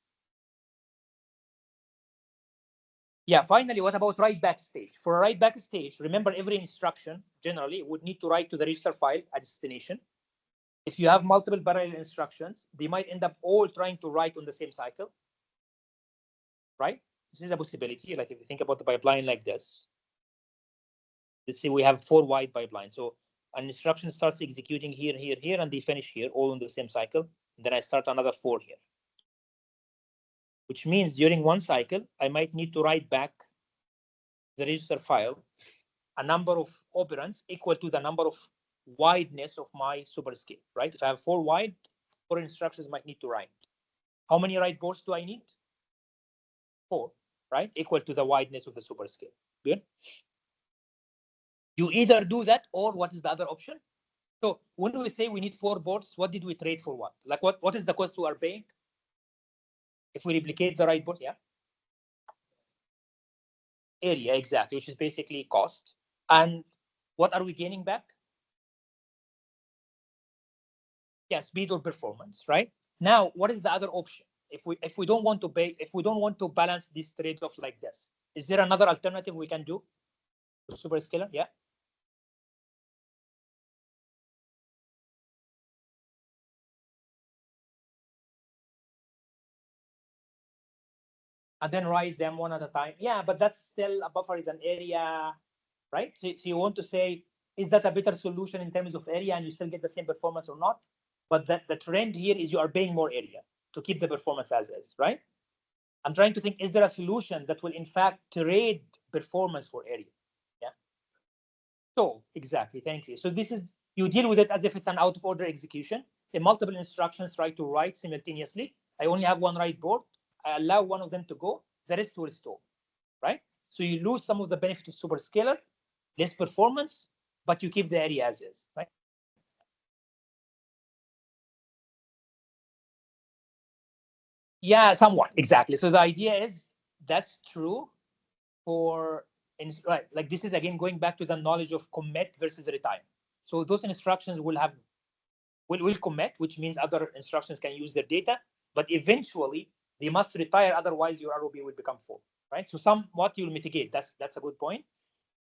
Yeah, finally, what about write back stage? For a write back stage, remember every instruction generally would need to write to the register file at destination. If you have multiple parallel instructions, they might end up all trying to write on the same cycle, right? This is a possibility. Like if you think about the pipeline like this, let's say we have 4 wide pipelines. So an instruction starts executing here, here, here, and they finish here, all in the same cycle. And then I start another 4 here. Which means during one cycle, I might need to write back the register file a number of operands equal to the number of wideness of my SuperScale, right? If I have 4 wide, 4 instructions might need to write. How many write boards do I need? 4, right? Equal to the wideness of the SuperScale. Good. You either do that or what is the other option? So when we say we need 4 boards, what did we trade for what? Like what is the cost we are paying? If we replicate the right board, yeah. Area, exactly, which is basically cost. And what are we gaining back? Yeah, speed or performance, right? Now, what is the other option? If we don't want to pay, if we don't want to balance this trade-off like this, is there another alternative we can do to SuperScalar? Yeah. And then write them one at a time. Yeah, but that's still a buffer is an area, right? So you want to say, is that a better solution in terms of area and you still get the same performance or not? But the trend here is you are paying more area to keep the performance as is, right? I'm trying to think, is there a solution that will in fact trade performance for area? Yeah. So exactly, thank you. So this is, you deal with it as if it's an out of order execution. The multiple instructions try to write simultaneously. I only have one write board. I allow one of them to go, the rest will restore, right? So you lose some of the benefit of SuperScalar, less performance, but you keep the area as is, right? Yeah, somewhat, exactly. So the idea is that's true for right. Like this is again going back to the knowledge of commit versus retire. So those instructions will commit, which means other instructions can use their data, but eventually they must retire, otherwise your ROB will become full, right? So somewhat you'll mitigate. That's a good point,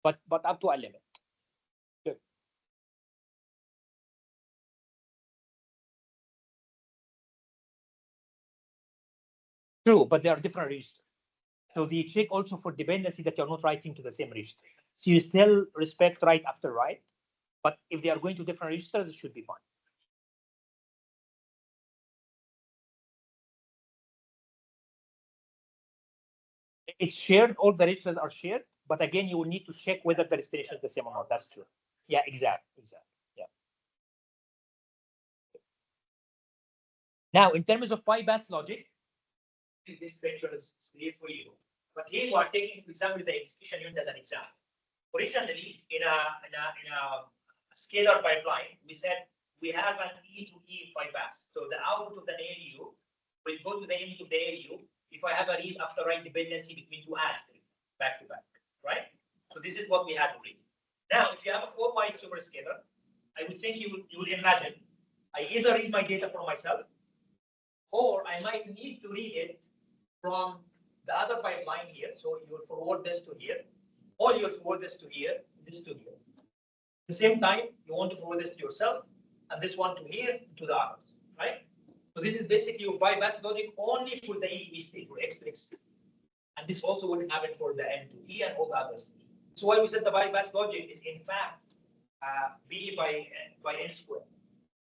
but up to a limit. Good. True, but they are different registers. So they check also for dependency that you're not writing to the same register. So you still respect write after write, but if they are going to different registers, it should be fine. It's shared, all the registers are shared, but again, you will need to check whether the destination is the same or not. That's true. Yeah, exactly. Yeah. Now, in terms of bypass logic, this picture is clear for you. But here we are taking, for example, the execution unit as an example. Originally, in a scalar pipeline, we said we have an E to E bypass. So the output of the ALU will go to the input of the ALU if I have a read after write dependency between two adds back to back, right? So this is what we had already. Now, if you have a 4-byte SuperScalar, I would think you will imagine I either read my data for myself, or I might need to read it from the other pipeline here. So you will forward this to here, or you'll forward this to here, this to here. At the same time, you want to forward this to yourself, and this one to here, to the others, right? So this is basically your bypass logic only for the E state, for X to X state. And this also wouldn't happen for the N to E and all the others. So why we said the bypass logic is in fact B by N squared,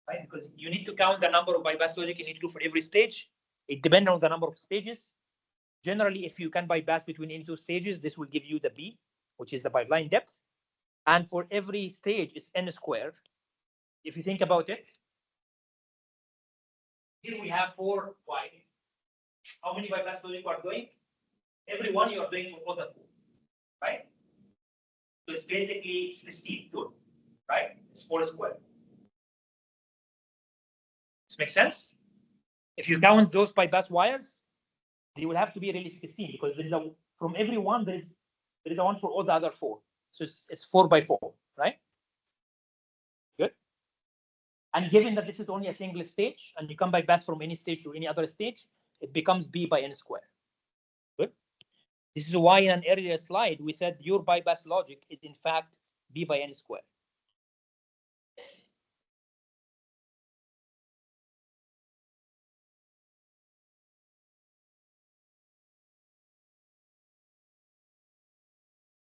right? Because you need to count the number of bypass logic you need to do for every stage. It depends on the number of stages. Generally, if you can bypass between any two stages, this will give you the B, which is the pipeline depth. And for every stage, it's N squared. If you think about it, here we have 4 Y. How many bypass logic you are doing? Every one you are doing for all the 4, right? So it's basically 16 good, right? It's 4 squared. This makes sense? If you count those bypass wires, they will have to be really 16 because there is a from every one there is a one for all the other 4. So it's 4 by 4, right? Good. And given that this is only a single stage and you come bypass from any stage to any other stage, it becomes B by N squared. Good. This is why in an earlier slide we said your bypass logic is in fact B by N squared.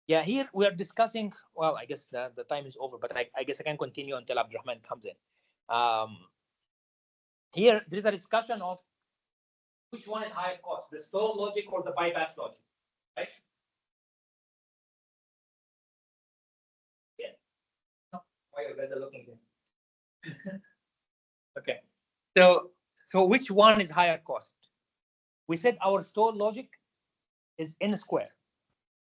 Yeah, here we are discussing, well, I guess the time is over, but I guess I can continue until Abdurrahman comes in. Here, there is a discussion of which one is higher cost, the stall logic or the bypass logic, right? Yeah. Oh, why you guys are looking there? Okay. So which one is higher cost? We said our stall logic is N squared,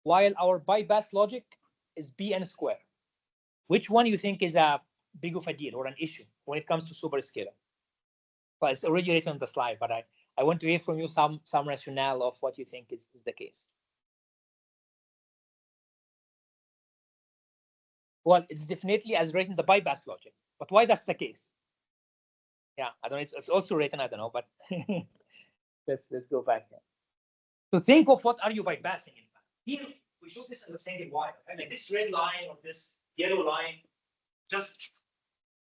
while our bypass logic is Bn squared. Which one you think is a big of a deal or an issue when it comes to SuperScalar? Well, it's already written on the slide, but I want to hear from you some rationale of what you think is the case. Well, it's definitely as written the bypass logic, but why that's the case? Yeah, I don't know. It's also written. I don't know, but let's go back here. So think of what are you bypassing in fact. Here we show this as a single wire, right? Like this red line or this yellow line, just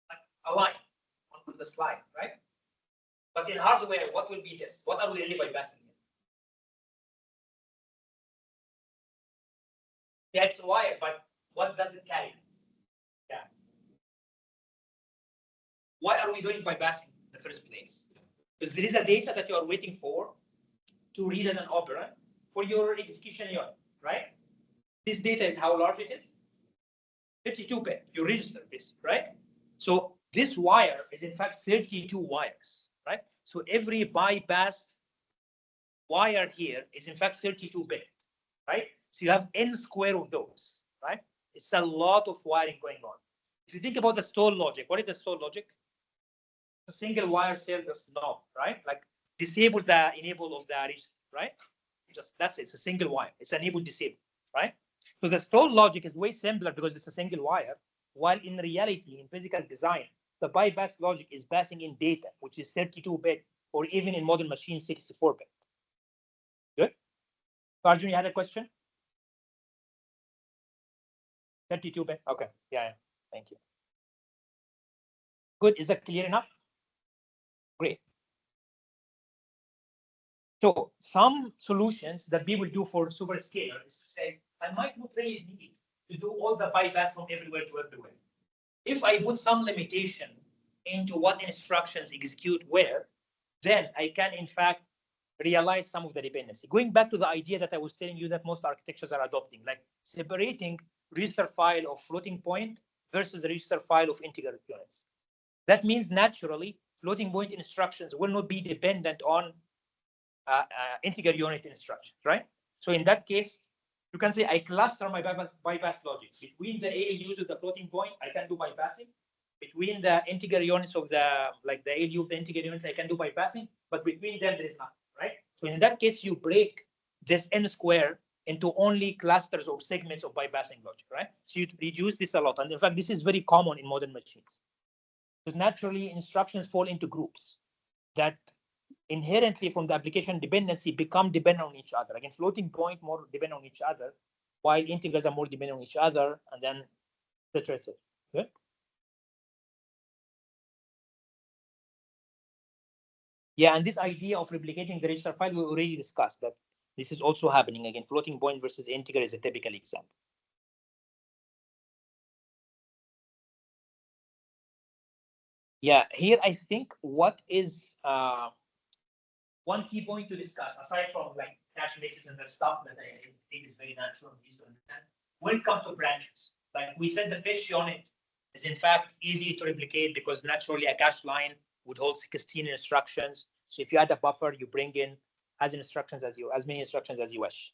like a line on the slide, right? But in hardware, what will be this? What are we really bypassing here? Yeah, it's a wire, but what does it carry? Yeah. Why are we doing bypassing in the first place? Because there is a data that you are waiting for to read as an operand for your execution unit, right? This data is how large it is? 32-bit. You register this, right? So this wire is in fact 32 wires, right? So every bypass wire here is in fact 32-bit, right? So you have N square of those, right? It's a lot of wiring going on. If you think about the stall logic, what is the stall logic? A single wire cell does not, right? Like disable the enable of the register, right? Just that's it. It's a single wire. It's enable disable, right? So the stall logic is way simpler because it's a single wire, while in reality, in physical design, the bypass logic is passing in data, which is 32-bit, or even in modern machines, 64-bit. Good. Arjun, you had a question? 32-bit. Okay. Yeah. Thank you. Good. Is that clear enough? Great. So some solutions that we will do for SuperScalar is to say, I might not really need to do all the bypass from everywhere to everywhere. If I put some limitation into what instructions execute where, then I can in fact realize some of the dependency. Going back to the idea that I was telling you that most architectures are adopting, like separating register file of floating point versus the register file of integer units. That means naturally floating point instructions will not be dependent on integer unit instructions, right? So in that case, you can say I cluster my bypass logic between the ALUs of the floating point. I can do bypassing between the integer units of the the ALU of the integer units. I can do bypassing, but between them there is nothing, right? So in that case, you break this n square into only clusters or segments of bypassing logic, right? So you reduce this a lot, and in fact, this is very common in modern machines because naturally instructions fall into groups that inherently from the application dependency become dependent on each other. Again, floating point more dependent on each other, while integers are more dependent on each other, and then etc. etc. Good. Yeah, and this idea of replicating the register file we already discussed that this is also happening. Again, floating point versus integer is a typical example. Yeah, here I think what is one key point to discuss, aside from like cache bases and that stuff that I think is very natural and easy to understand, when it comes to branches, like we said, the fetch unit is in fact easy to replicate because naturally a cache line would hold 16 instructions. So if you add a buffer, you bring in as many instructions as you wish.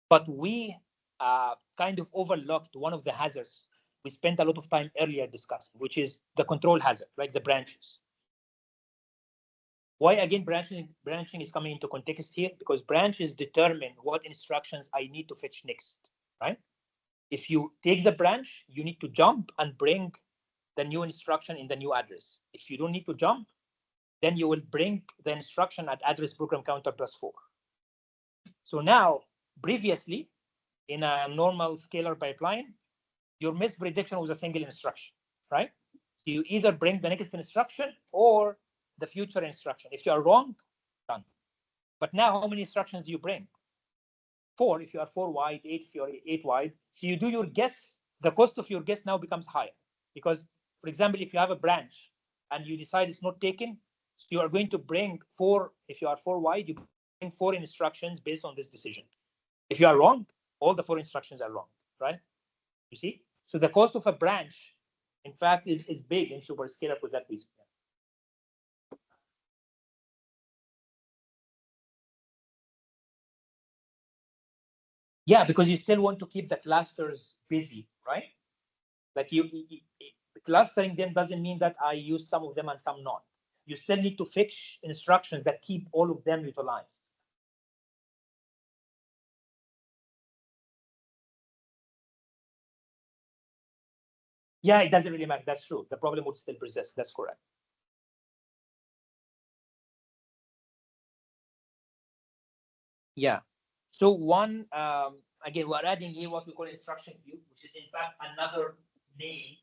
But we kind of overlooked one of the hazards we spent a lot of time earlier discussing, which is the control hazard, right? The branches. Why again branching is coming into context here? Because branches determine what instructions I need to fetch next, right? If you take the branch, you need to jump and bring the new instruction in the new address. If you don't need to jump, then you will bring the instruction at address program counter +4. So now, previously, in a normal scalar pipeline, your missed prediction was a single instruction, right? So you either bring the next instruction or the future instruction. If you are wrong, done. But now, how many instructions do you bring? 4 if you are 4 wide, 8 if you are 8 wide. So you do your guess. The cost of your guess now becomes higher because, for example, if you have a branch and you decide it's not taken, so you are going to bring 4. If you are 4 wide, you bring 4 instructions based on this decision. If you are wrong, all the 4 instructions are wrong, right? You see? So the cost of a branch, in fact, is big in SuperScalar for that reason. Yeah, because you still want to keep the clusters busy, right? Like clustering them doesn't mean that I use some of them and some not. You still need to fix instructions that keep all of them utilized. Yeah, it doesn't really matter. That's true. The problem would still persist. That's correct. Yeah. So one, again, we're adding here what we call instruction queue, which is in fact another name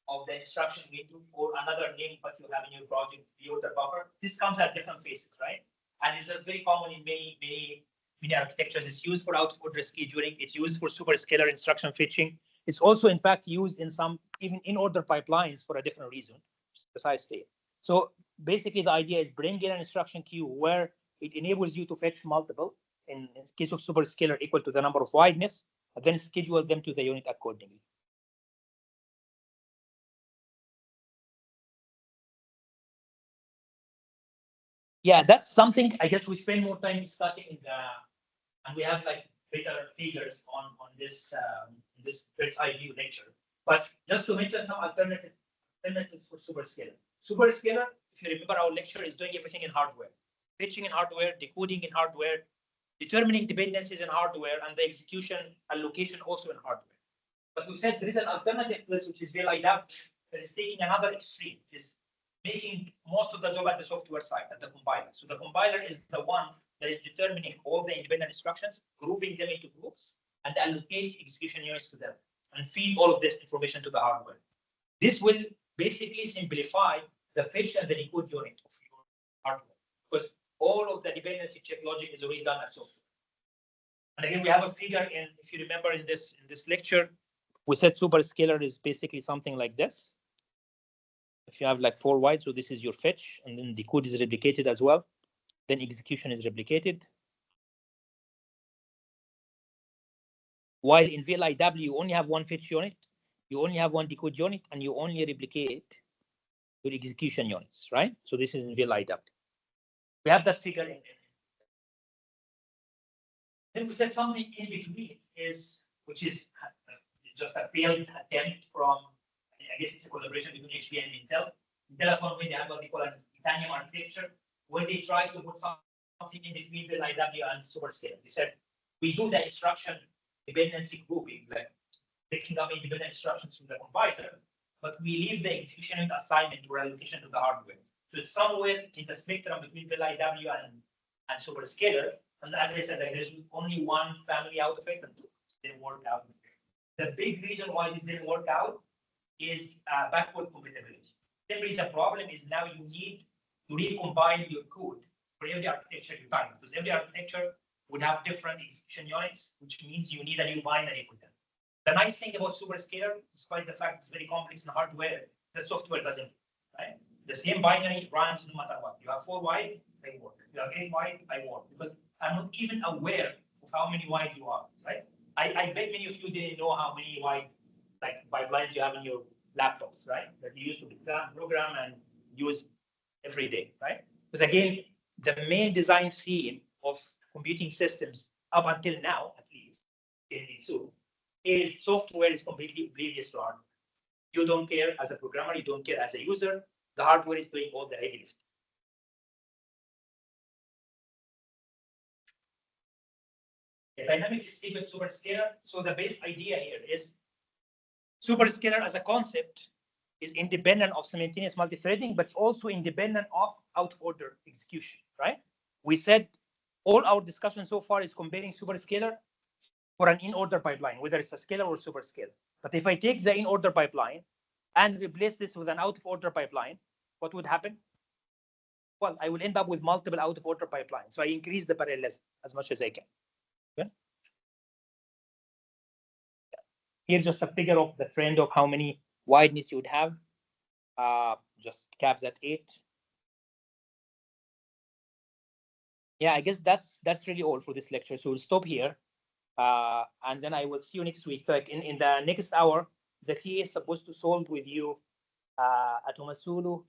of the instruction window or another name what you have in your project, the order buffer. This comes at different phases, right? And it's just very common in many architectures. It's used for out-of-order scheduling. It's used for SuperScalar instruction fetching. It's also, in fact, used in some even in-order pipelines for a different reason, besides state. So basically, the idea is bring in an instruction queue where it enables you to fetch multiple, in case of SuperScalar, equal to the number of wideness, and then schedule them to the unit accordingly. Yeah, that's something I guess we spend more time discussing and we have like better figures on this bird's eye view lecture. But just to mention some alternatives for SuperScalar. SuperScalar, if you remember our lecture, is doing everything in hardware, fetching in hardware, decoding in hardware, determining dependencies in hardware, and the execution allocation also in hardware. But we said there is an alternative place, which is VLIW, that is taking another extreme, which is making most of the job at the software side, at the compiler. So the compiler is the one that is determining all the independent instructions, grouping them into groups, and allocate execution units to them, and feed all of this information to the hardware. This will basically simplify the fetch and the decode unit of your hardware, because all of the dependency check logic is already done at software. And again, we have a figure in, if you remember in this lecture, we said SuperScalar is basically something like this. If you have like 4 wide, so this is your fetch, and then decode is replicated as well. Then execution is replicated. While in VLIW, you only have one fetch unit, you only have one decode unit, and you only replicate your execution units, right? So this is in VLIW. We have that figure in. Then we said something in between is, which is just a failed attempt from, I guess it's a collaboration between HBM and Intel. Intel has one way, they have what they call an titanium architecture, where they try to put something in between VLIW and SuperScalar. They said, we do the instruction dependency grouping, like picking up independent instructions from the compiler, but we leave the execution unit assignment or allocation to the hardware. So it's somewhere in the spectrum between VLIW and SuperScalar. And as I said, like, there's only one family out of it, and it didn't work out. The big reason why this didn't work out is backward compatibility. Simply, the problem is now you need to recombine your code for every architecture you target, because every architecture would have different execution units, which means you need a new binary for them. The nice thing about SuperScalar, despite the fact it's very complex in hardware, the software doesn't, right? The same binary runs no matter what. You have 4 wide, they work. You have 8 wide, I work, because I'm not even aware of how many wide you are, right? I bet many of you didn't know how many wide like pipelines you have in your laptops, right? That you use to program and use every day, right? Because again, the main design theme of computing systems up until now, at least, is software is completely oblivious to hardware. You don't care as a programmer, you don't care as a user. The hardware is doing all the heavy lifting. The dynamic is even SuperScalar. So the base idea here is SuperScalar as a concept is independent of simultaneous multi-threading, but it's also independent of out-of-order execution, right? We said all our discussion so far is comparing SuperScalar for an in-order pipeline, whether it's a scalar or SuperScalar. But if I take the in-order pipeline and replace this with an out-of-order pipeline, what would happen? Well, I will end up with multiple out-of-order pipelines. So I increase the parallelism as much as I can. Okay? Here's just a figure of the trend of how many wideness you would have. Just caps at 8. Yeah, I guess that's really all for this lecture. So we'll stop here. And then I will see you next week. Like in the next hour, the TA is supposed to solve with you a Tomasulu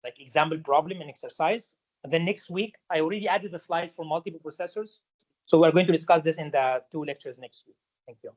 like example problem and exercise. And then next week, I already added the slides for multiple processors. So we're going to discuss this in the 2 lectures next week. Thank you.